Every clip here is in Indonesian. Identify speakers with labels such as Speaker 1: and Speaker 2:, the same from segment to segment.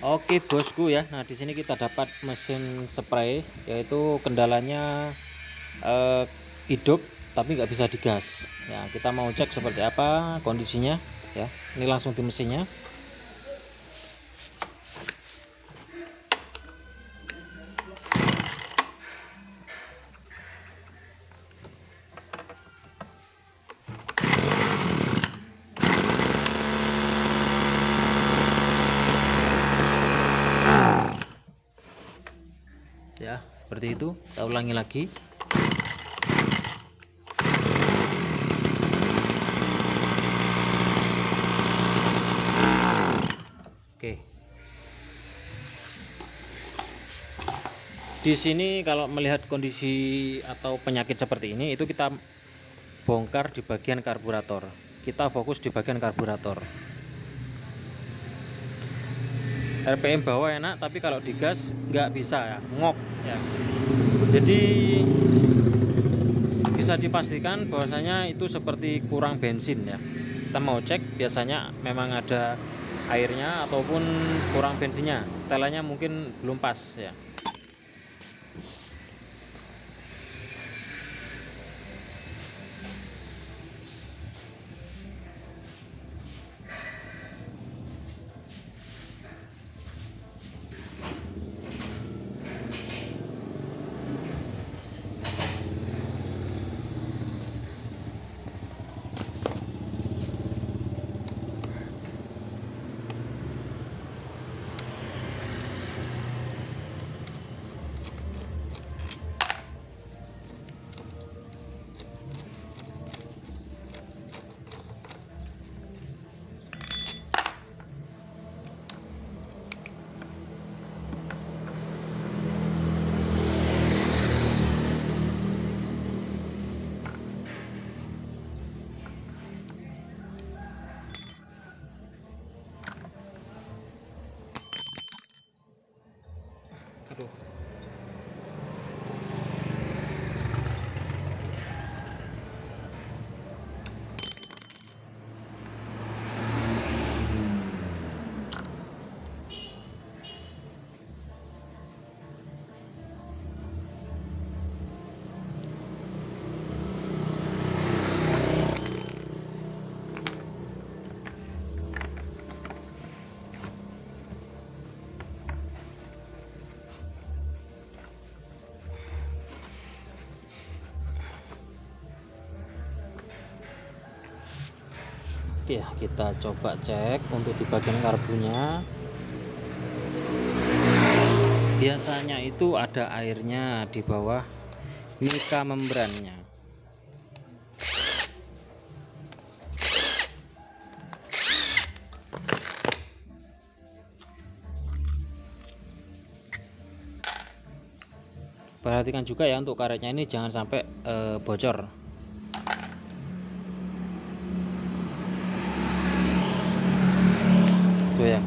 Speaker 1: Oke bosku ya. Nah, di sini kita dapat mesin spray, yaitu kendalanya hidup tapi nggak bisa digas. Ya, kita mau cek seperti apa kondisinya ya. Ini langsung di mesinnya. Ya, seperti itu. Kita ulangi lagi. Oke. Di sini kalau melihat kondisi atau penyakit seperti ini, itu kita bongkar di bagian karburator. Kita fokus di bagian karburator. RPM bawah enak, tapi kalau digas nggak bisa ya, ngop ya. Jadi bisa dipastikan bahwasanya itu seperti kurang bensin ya. Kita mau cek, biasanya memang ada airnya ataupun kurang bensinnya, setelannya mungkin belum pas ya. Aduh. Oke, kita coba cek untuk di bagian karbunya. Biasanya itu ada airnya di bawah mica membrannya. Perhatikan juga ya untuk karetnya ini jangan sampai bocor. Tuh ya.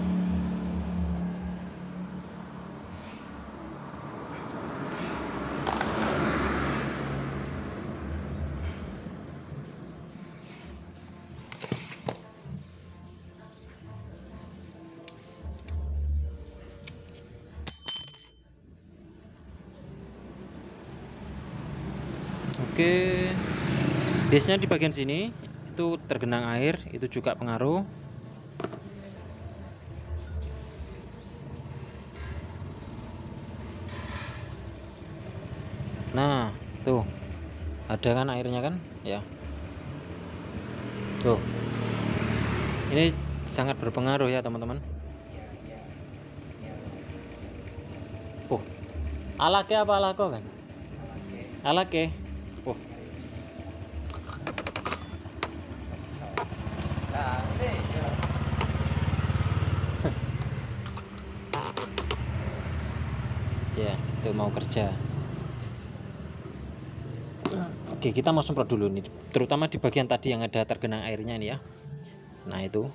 Speaker 1: Oke. Biasanya di bagian sini itu tergenang air, itu juga pengaruh. Nah, tuh. Ada kan airnya kan? Ya. Tuh. Ini sangat berpengaruh ya, teman-teman. Oh. Alake apa alako kan? Alake. Oh. Ya, itu mau kerja. Oke, kita mau semprot dulu nih, terutama di bagian tadi yang ada tergenang airnya nih ya. Nah, itu.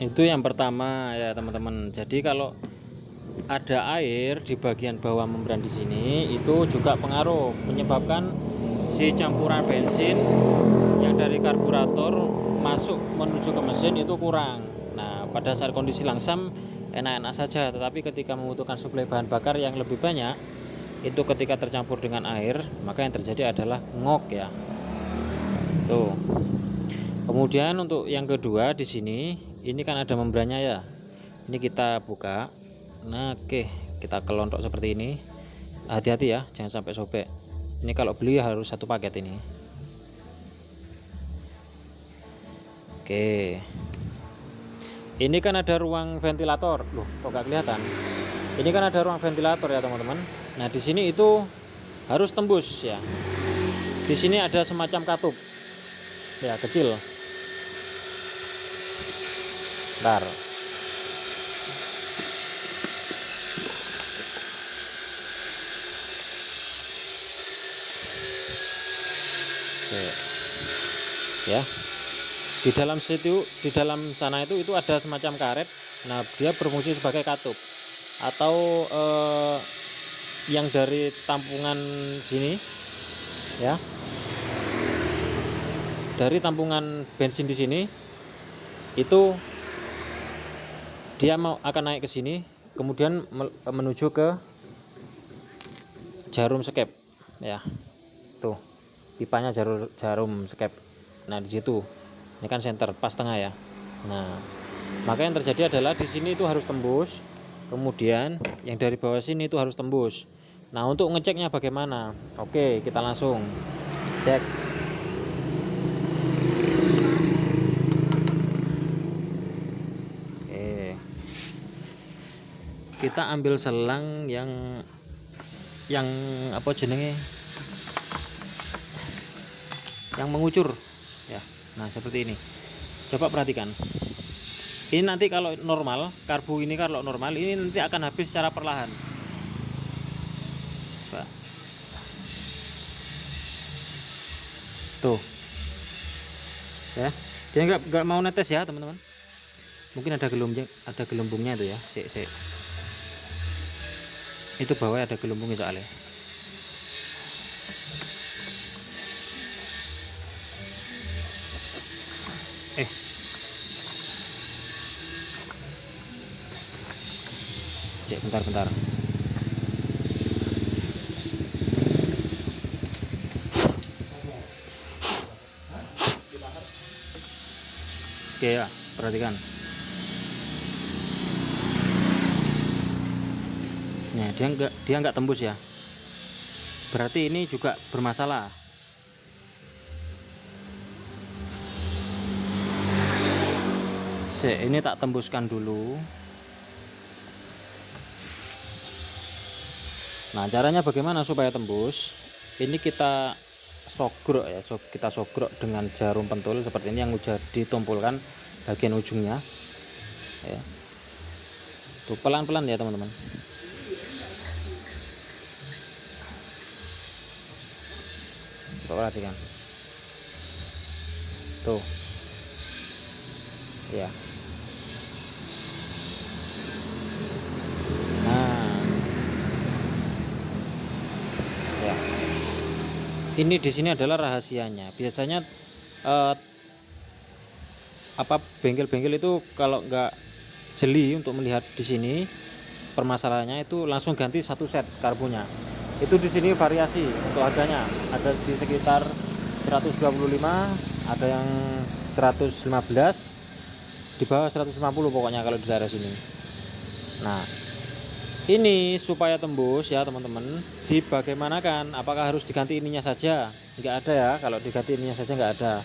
Speaker 1: Itu yang pertama ya teman-teman. Jadi kalau ada air di bagian bawah membran di sini, itu juga pengaruh menyebabkan si campuran bensin yang dari karburator masuk menuju ke mesin itu kurang. Nah, pada saat kondisi langsam enak-enak saja, tetapi ketika membutuhkan suplai bahan bakar yang lebih banyak, itu ketika tercampur dengan air, maka yang terjadi adalah ngok ya. Tuh. Kemudian untuk yang kedua di sini, ini kan ada membrannya ya. Ini kita buka. Nah, oke, kita kelontok seperti ini. Hati-hati ya, jangan sampai sobek. Ini kalau beli harus satu paket ini. Oke. Ini kan ada ruang ventilator. Loh, kok gak kelihatan? Ini kan ada ruang ventilator ya, teman-teman. Nah, di sini itu harus tembus ya. Di sini ada semacam katup. Ya, kecil. Bentar. Oke. Ya. Di dalam situ, di dalam sana itu ada semacam karet. Nah, dia berfungsi sebagai katup atau yang dari tampungan sini ya. Dari tampungan bensin di sini itu dia akan naik ke sini, kemudian menuju ke jarum skep ya. Tuh, pipanya jarum skep. Nah, di situ. Ini kan senter pas tengah ya. Nah, maka yang terjadi adalah di sini itu harus tembus. Kemudian yang dari bawah sini itu harus tembus. Nah, untuk ngeceknya bagaimana? Oke, kita langsung cek. Oke. Kita ambil selang yang apa jenenge? Yang mengucur ya. Nah, seperti ini. Coba perhatikan. Ini nanti kalau normal, karbu ini kalau normal ini nanti akan habis secara perlahan. Coba. Tuh. Ya. Dia nggak mau netes ya, teman-teman. Mungkin ada gelembungnya itu ya. Sik. Itu bawah ada gelembungnya soalnya. Cek bentar. Oke ya, perhatikan. Nah, dia nggak tembus ya. Berarti ini juga bermasalah. Ini tak tembuskan dulu. Nah, caranya bagaimana supaya tembus? Ini kita sogrok ya, kita sogrok dengan jarum pentul seperti ini yang sudah ditumpulkan bagian ujungnya. Ya. Tuh, pelan-pelan ya, teman-teman. Coba perhatikan. Tuh. Ya. Ini di sini adalah rahasianya. Biasanya bengkel-bengkel itu kalau nggak jeli untuk melihat di sini permasalahannya, itu langsung ganti satu set karbunya. Itu di sini variasi untuk harganya. Ada di sekitar 125, ada yang 115, di bawah 150 pokoknya kalau di daerah sini. Nah, ini supaya tembus ya, teman-teman, dibagaimanakan? Apakah harus diganti ininya saja? Nggak ada ya, kalau diganti ininya saja nggak ada.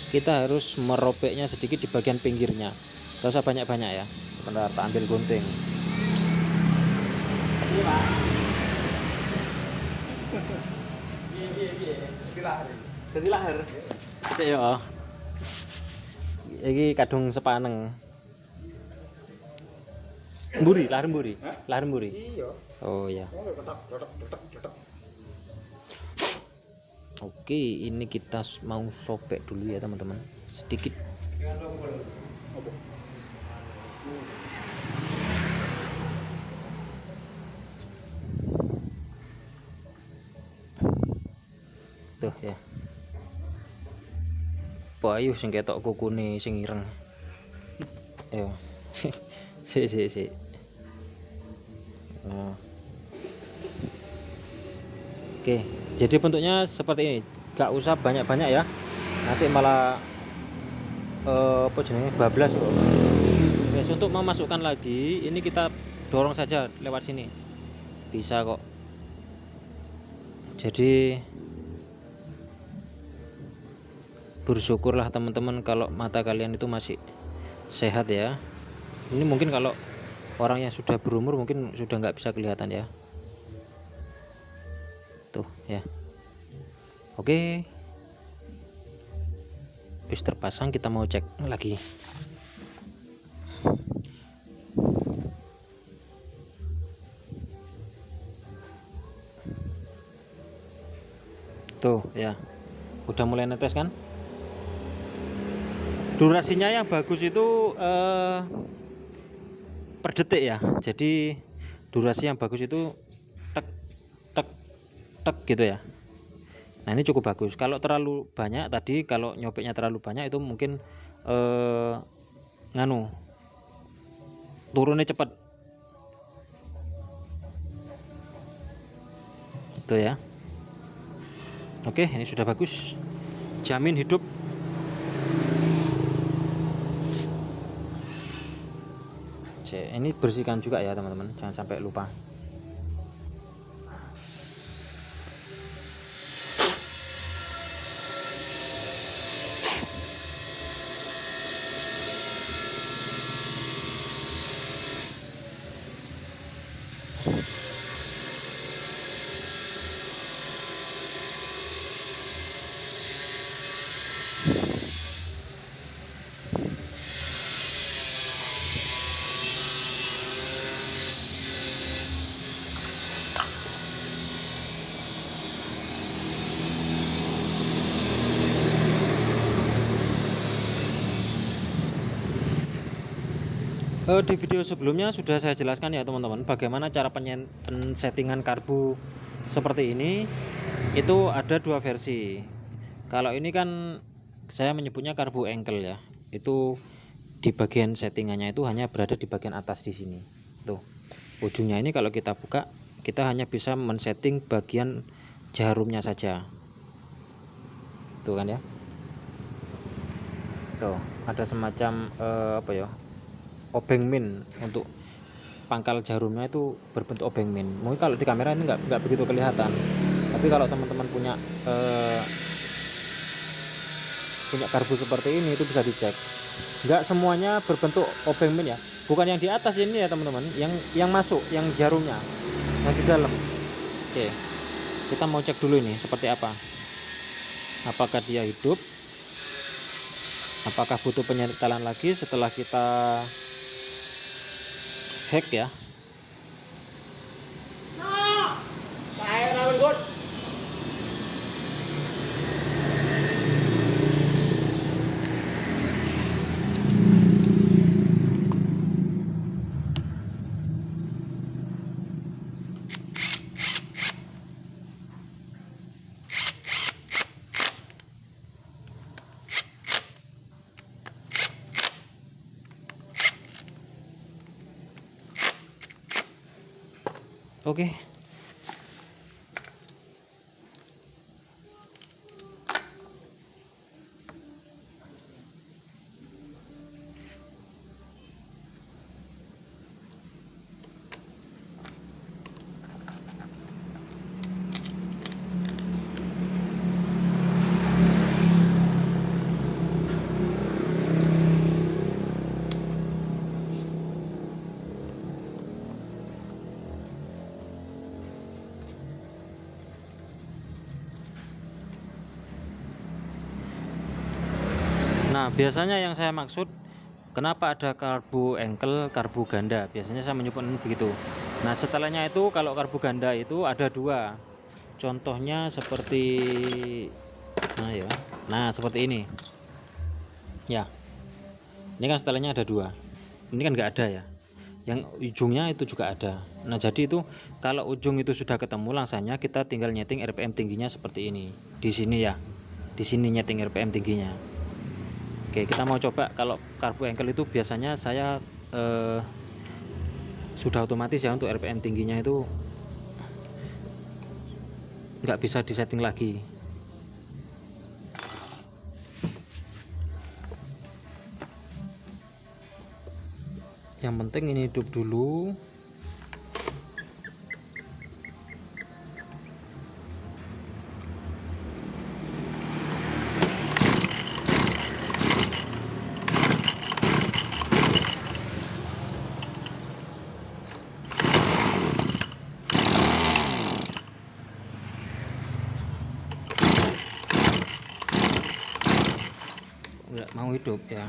Speaker 1: Kita harus merobeknya sedikit di bagian pinggirnya. Gak usah banyak-banyak ya. Sebentar, tak ambil gunting. Jadi lahir. Cek ya. Iki kadung sepaneng. Lahir mburi. Iya. Oh ya. Oke, ini kita mau sobek dulu ya, teman-teman. Sedikit. Tuh ya. Payu sing ketok kukune sing ireng. Ayo. Si. Oh. Oke, jadi bentuknya seperti ini. Gak usah banyak-banyak ya. Nanti malah apa jenenge bablas kok. Guys, untuk memasukkan lagi, ini kita dorong saja lewat sini. Bisa kok. Jadi bersyukurlah teman-teman kalau mata kalian itu masih sehat ya. Ini mungkin kalau orang yang sudah berumur mungkin sudah nggak bisa kelihatan ya. Tuh ya. Oke, wis terpasang, kita mau cek lagi. Tuh ya, udah mulai netes kan. Durasinya yang bagus itu per detik ya. Jadi durasi yang bagus itu tek tek tek gitu ya. Nah ini cukup bagus. Kalau terlalu banyak tadi, kalau nyopeknya terlalu banyak itu mungkin nganu turunnya cepat. Itu ya. Oke, ini sudah bagus. Jamin hidup. Ini bersihkan juga ya teman-teman, jangan sampai lupa. Di video sebelumnya sudah saya jelaskan ya teman-teman, bagaimana cara pensettingan karbu seperti ini. Itu ada dua versi. Kalau ini kan saya menyebutnya karbu engkel ya. Itu di bagian settingannya itu hanya berada di bagian atas di sini. Tuh, ujungnya ini kalau kita buka, kita hanya bisa men-setting bagian jarumnya saja. Tuh kan ya. Tuh, ada semacam apa ya? Obeng min untuk pangkal jarumnya itu berbentuk obeng min. Mungkin kalau di kamera ini nggak begitu kelihatan, tapi kalau teman-teman punya karbu seperti ini itu bisa dicek. Nggak semuanya berbentuk obeng min ya, bukan yang di atas ini ya teman-teman, yang masuk, yang jarumnya, yang di dalam. Oke, kita mau cek dulu ini seperti apa, apakah dia hidup, apakah butuh penyetelan lagi setelah kita hack ya. Oke. Nah, biasanya yang saya maksud kenapa ada karbu engkel, karbu ganda, biasanya saya menyebut begitu. Nah, setelahnya itu kalau karbu ganda itu ada dua. Contohnya seperti nah seperti ini ya. Ini kan setelahnya ada dua. Ini kan nggak ada ya, yang ujungnya itu juga ada. Nah jadi itu kalau ujung itu sudah ketemu, langsungnya kita tinggal nyeting RPM tingginya seperti ini di sini ya, di sini nyeting RPM tingginya. Oke, kita mau coba. Kalau karbu engkel itu biasanya saya sudah otomatis ya, untuk RPM tingginya itu nggak bisa disetting lagi. Yang penting ini hidup dulu. Nggak mau hidup ya.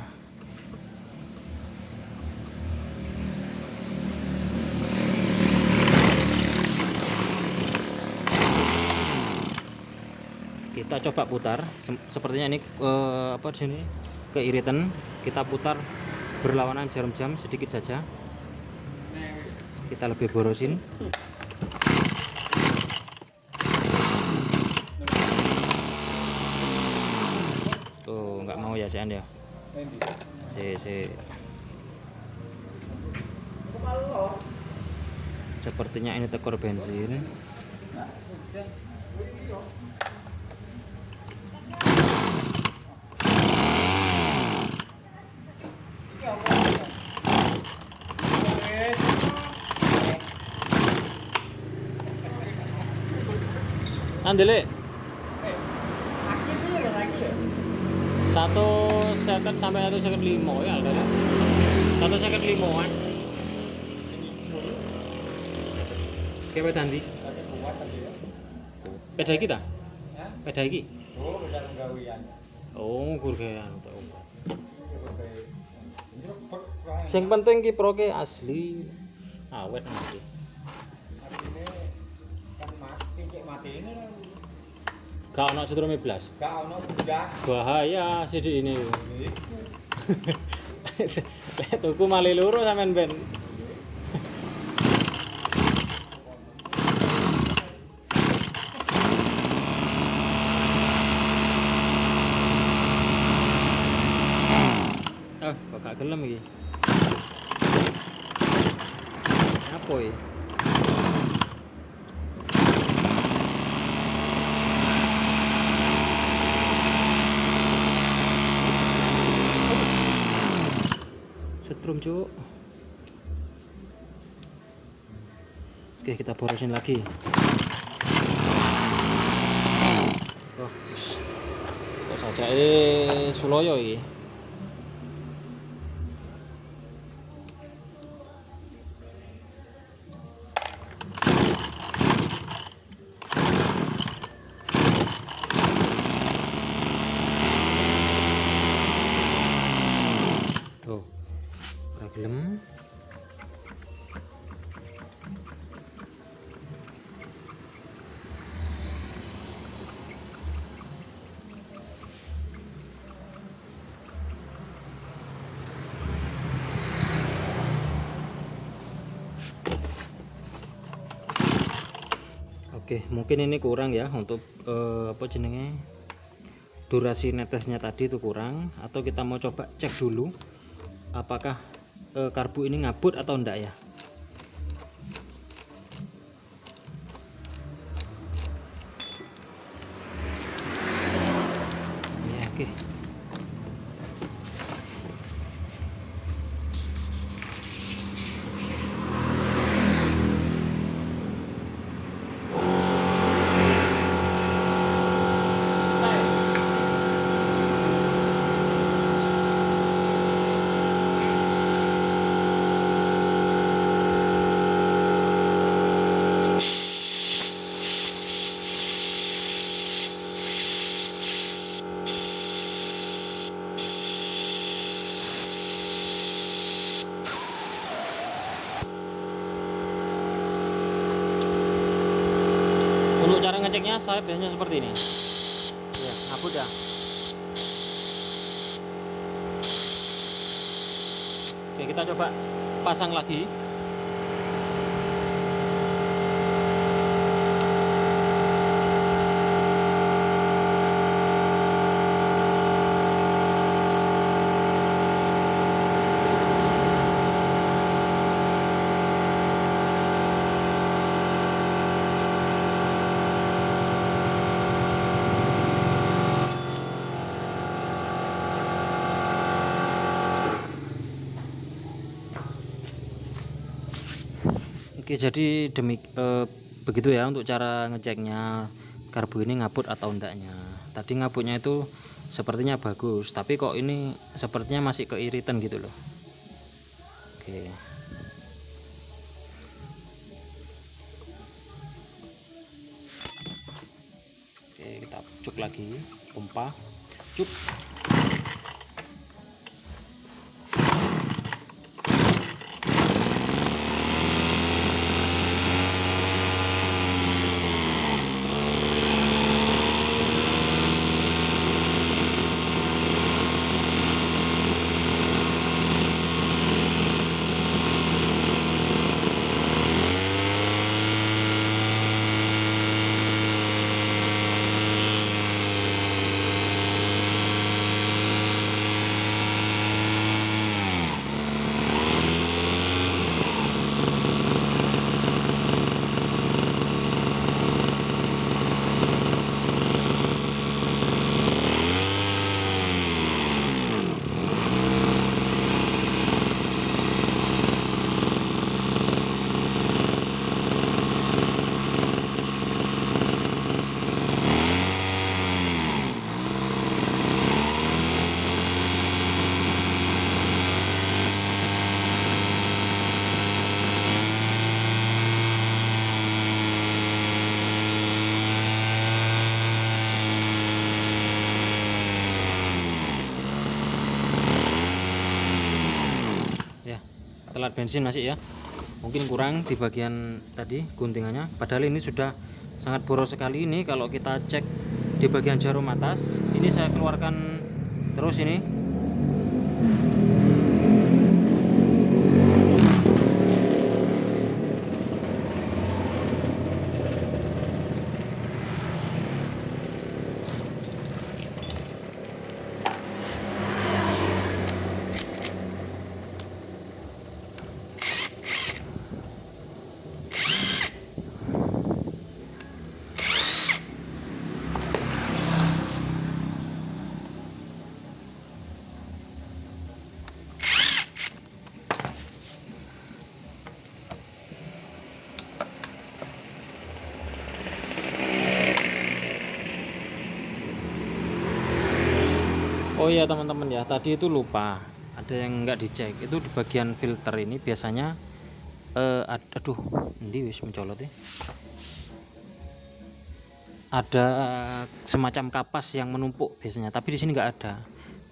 Speaker 1: Kita coba putar. Sepertinya ini apa di sini keiritan. Kita putar berlawanan jarum jam sedikit saja. Kita lebih borosin. Tuh nggak mau ya Sean ya. Sepertinya ini tekor bensin. Andele 1 sampai 1,5 ya Aldele. 1,5-an. Kayak tadi. Peda iki ta? Peda iki.
Speaker 2: Oh, beda penggawean.
Speaker 1: Oh, gurgean tau. Sing penting ki proke asli. Awet nanti.
Speaker 2: Artine kan mati cek mati ini.
Speaker 1: Gak ono setrum blas.
Speaker 2: Gak ono blas.
Speaker 1: Bahaya sidik ini. Tuku mali loro sampean ben. Oh, kok gak gelem iki. Apa iki? Setrum, Cuk. Oke, kita borosin lagi. Oh, kok saja Suloyo iki. Tuh, ora gelem. Oke, mungkin ini kurang ya untuk apa jenenge, durasi netesnya tadi itu kurang. Atau kita mau coba cek dulu apakah karbu ini ngabut atau enggak ya. Ya, oke. Untuk cara ngeceknya saya biasanya seperti ini. Ya, ngabut ya. Oke, kita coba pasang lagi. Oke, jadi begitu ya untuk cara ngeceknya karbu ini ngabut atau enggaknya. Tadi ngabutnya itu sepertinya bagus, tapi kok ini sepertinya masih keiritan gitu loh. Oke. Oke, kita cuk lagi, pompa, cuk. Ya, telat bensin masih ya, mungkin kurang di bagian tadi guntingannya, padahal ini sudah sangat boros sekali. Ini kalau kita cek di bagian jarum atas, ini saya keluarkan terus ini. Oh iya teman-teman ya, tadi itu lupa, ada yang nggak dicek itu di bagian filter ini biasanya aduh, ini wis mencolot ya. Ada semacam kapas yang menumpuk biasanya, tapi di sini nggak ada.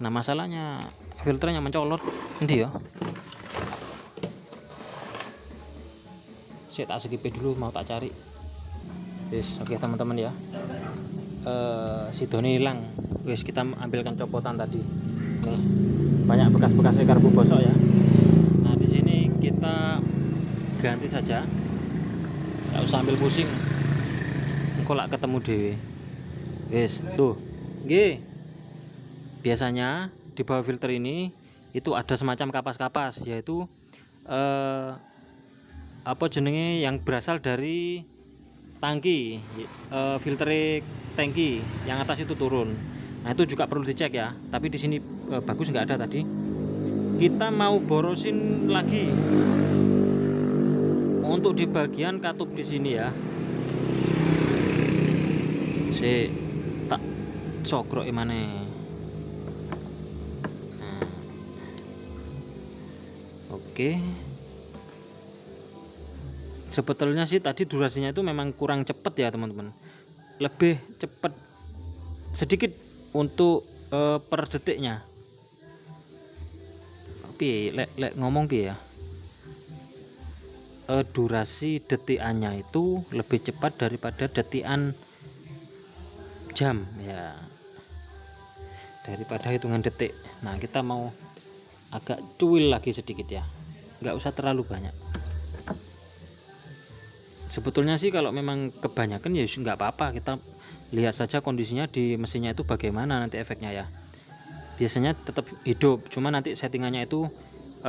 Speaker 1: Nah masalahnya filternya mencolot, nanti ya. Saya tak skip dulu, mau tak cari. Yes, oke teman-teman ya. Sidone hilang. Wis, kita ambilkan copotan tadi. Nih, banyak bekas-bekasnya karbu bosok ya. Nah, di sini kita ganti saja. Enggak usah ambil pusing. Engko lak ketemu dhewe. Wis, tuh. Nggih. Biasanya di bawah filter ini itu ada semacam kapas-kapas, yaitu apa jenenge, yang berasal dari tangki, filter tangki yang atas itu turun. Nah itu juga perlu dicek ya, tapi di sini bagus nggak ada tadi. Kita mau borosin lagi untuk di bagian katup di sini ya. Si tak sogrok mana? Nah. Oke. Sebetulnya sih tadi durasinya itu memang kurang cepat ya teman-teman, lebih cepat sedikit untuk per detiknya. Tapi lek ngomong ya, durasi detikannya itu lebih cepat daripada detikan jam ya, daripada hitungan detik. Nah kita mau agak cuil lagi sedikit ya, nggak usah terlalu banyak. Sebetulnya sih kalau memang kebanyakan ya nggak apa-apa, kita lihat saja kondisinya di mesinnya itu bagaimana nanti efeknya ya. Biasanya tetap hidup, cuma nanti settingannya itu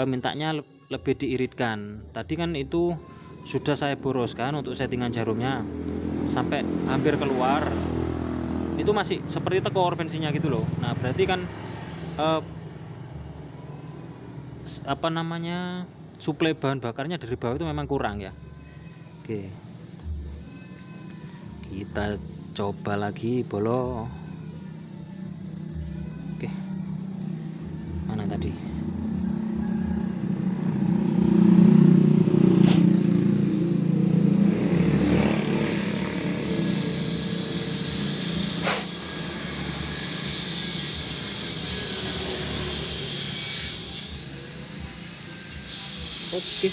Speaker 1: mintanya lebih diiritkan. Tadi kan itu sudah saya boroskan untuk settingan jarumnya sampai hampir keluar, itu masih seperti tekor bensinnya gitu loh. Nah berarti kan apa namanya, suplai bahan bakarnya dari bawah itu memang kurang ya. Oke, kita coba lagi bolo. Oke, mana tadi? Oke.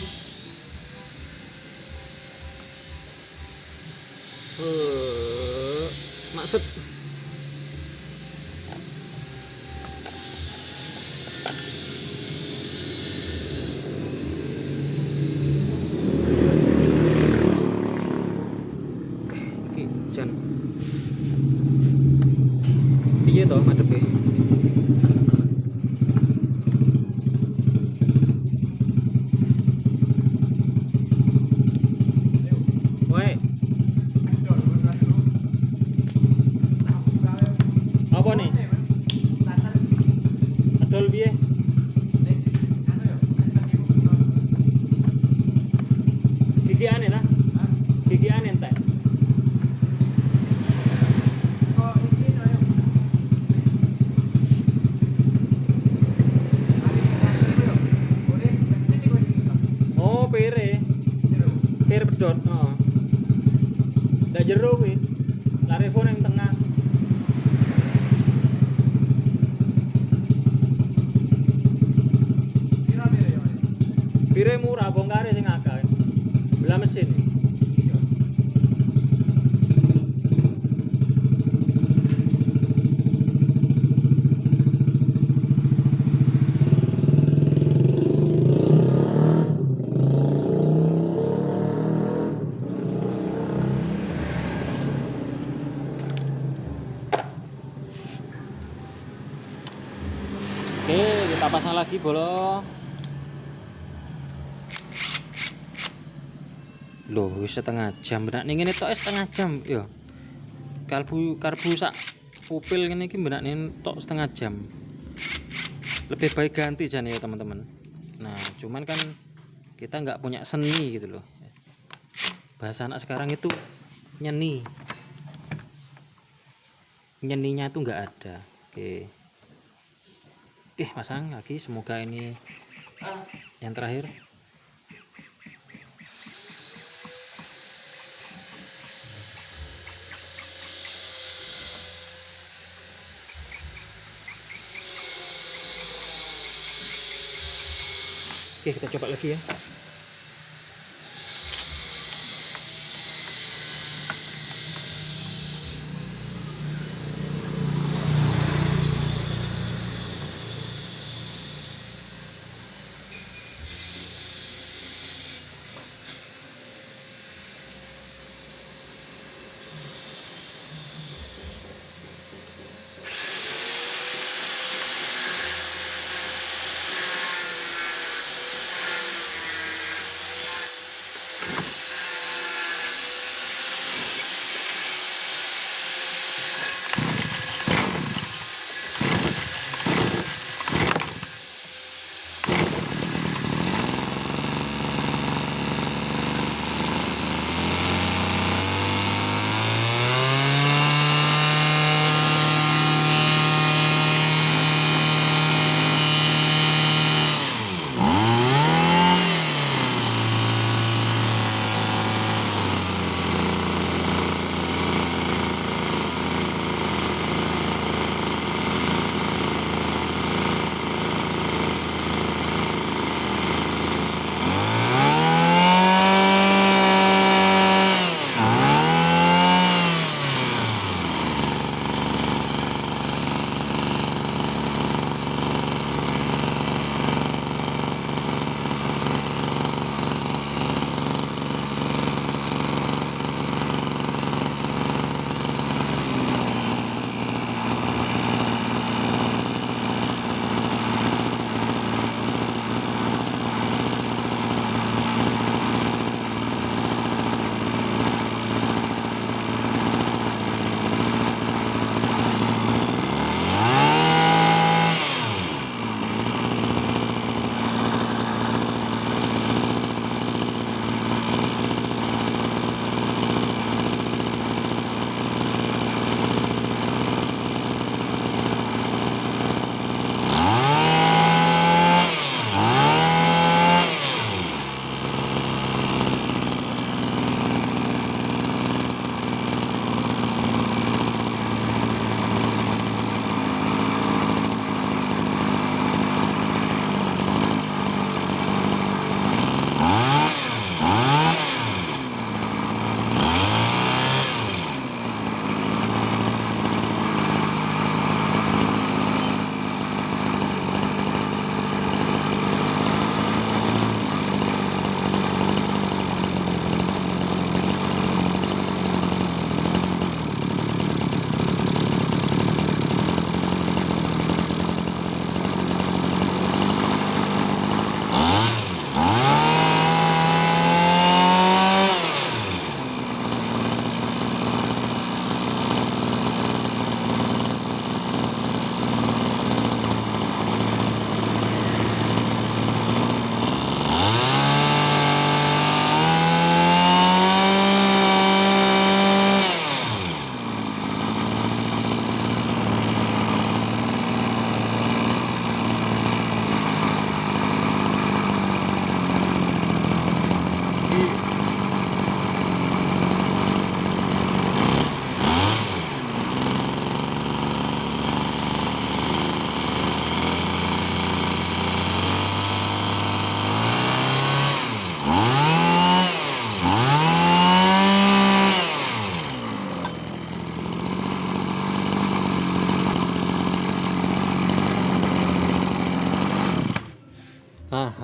Speaker 1: Maksud iki jan piye to madepe? Wae apa nih? Adol piye? Gigi aneh lah. Gigi aneh entek. Oh, pere. Pere pedot. Oh. Ndak jero kuwi. Larevo ning tengah. Pire murah, bongkare sing akeh. Belah mesin. Oke, kita pasang lagi bolo. Loh, wis setengah jam. Benak ning ngene tok setengah jam yo. Karbu sak pupil ngene iki benak ning tok setengah jam. Lebih baik ganti jan ya teman-teman. Nah, cuman kan kita nggak punya seni gitu loh. Bahasa anak sekarang itu nyeni. Nyeninya tuh nggak ada. Oke. Oke, pasang lagi, semoga ini yang terakhir. Oke, kita coba lagi ya.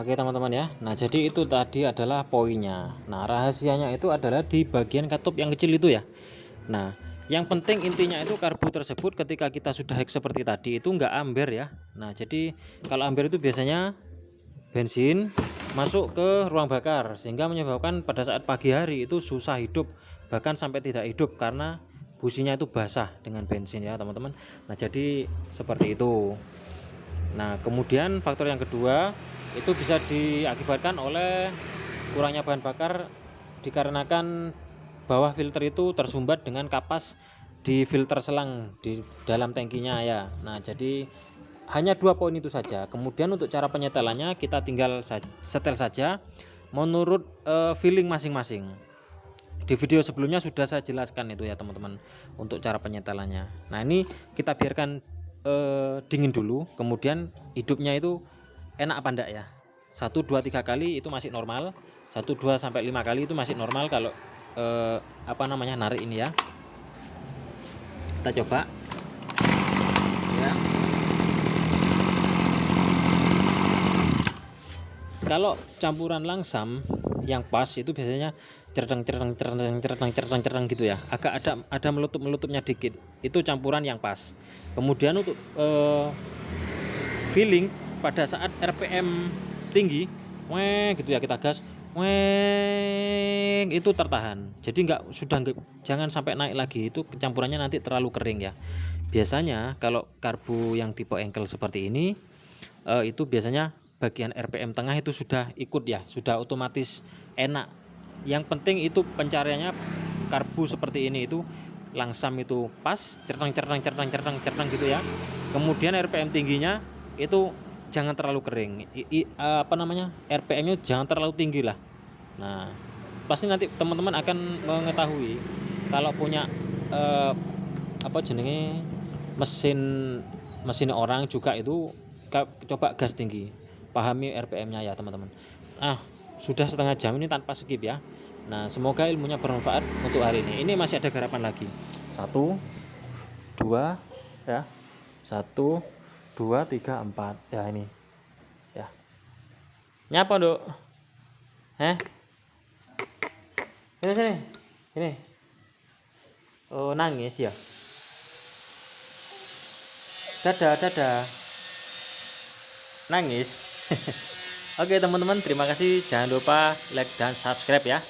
Speaker 1: Oke teman-teman ya. Nah jadi itu tadi adalah poinnya. Nah rahasianya itu adalah di bagian katup yang kecil itu ya. Nah yang penting intinya itu karbu tersebut ketika kita sudah hack seperti tadi itu nggak amber ya. Nah jadi kalau amber itu biasanya bensin masuk ke ruang bakar sehingga menyebabkan pada saat pagi hari itu susah hidup, bahkan sampai tidak hidup karena businya itu basah dengan bensin ya teman-teman. Nah jadi seperti itu. Nah kemudian faktor yang kedua itu bisa diakibatkan oleh kurangnya bahan bakar dikarenakan bawah filter itu tersumbat dengan kapas di filter selang di dalam tangkinya ya. Nah jadi hanya 2 poin itu saja. Kemudian untuk cara penyetelannya kita tinggal setel saja menurut feeling masing-masing. Di video sebelumnya sudah saya jelaskan itu ya teman-teman untuk cara penyetelannya. Nah ini kita biarkan dingin dulu, kemudian hidupnya itu enak apa enggak ya. 1, 2, 3 kali itu masih normal, 1, 2 sampai 5 kali itu masih normal kalau narik ini ya. Kita coba ya. Kalau campuran langsam yang pas itu biasanya cerdang gitu ya, agak ada melutup-melutupnya dikit, itu campuran yang pas. Kemudian untuk feeling pada saat RPM tinggi gitu ya, kita gas itu tertahan, jadi jangan sampai naik lagi, itu campurannya nanti terlalu kering ya. Biasanya kalau karbu yang tipe engkel seperti ini itu biasanya bagian RPM tengah itu sudah ikut ya, sudah otomatis enak. Yang penting itu pencariannya karbu seperti ini itu langsam itu pas, cerdang gitu ya. Kemudian RPM tingginya itu jangan terlalu kering. RPM-nya jangan terlalu tinggi lah. Nah, pasti nanti teman-teman akan mengetahui kalau punya mesin orang juga itu coba gas tinggi. Pahami RPM-nya ya teman-teman. Sudah setengah jam ini tanpa skip ya. Nah semoga ilmunya bermanfaat untuk hari ini. Ini masih ada garapan lagi. 1, 2 ya. 1, 2, 3, 4 ya ini ya. Nyapa Dok? Ini oh nangis ya. Dadah nangis. Oke teman-teman, terima kasih, jangan lupa like dan subscribe ya.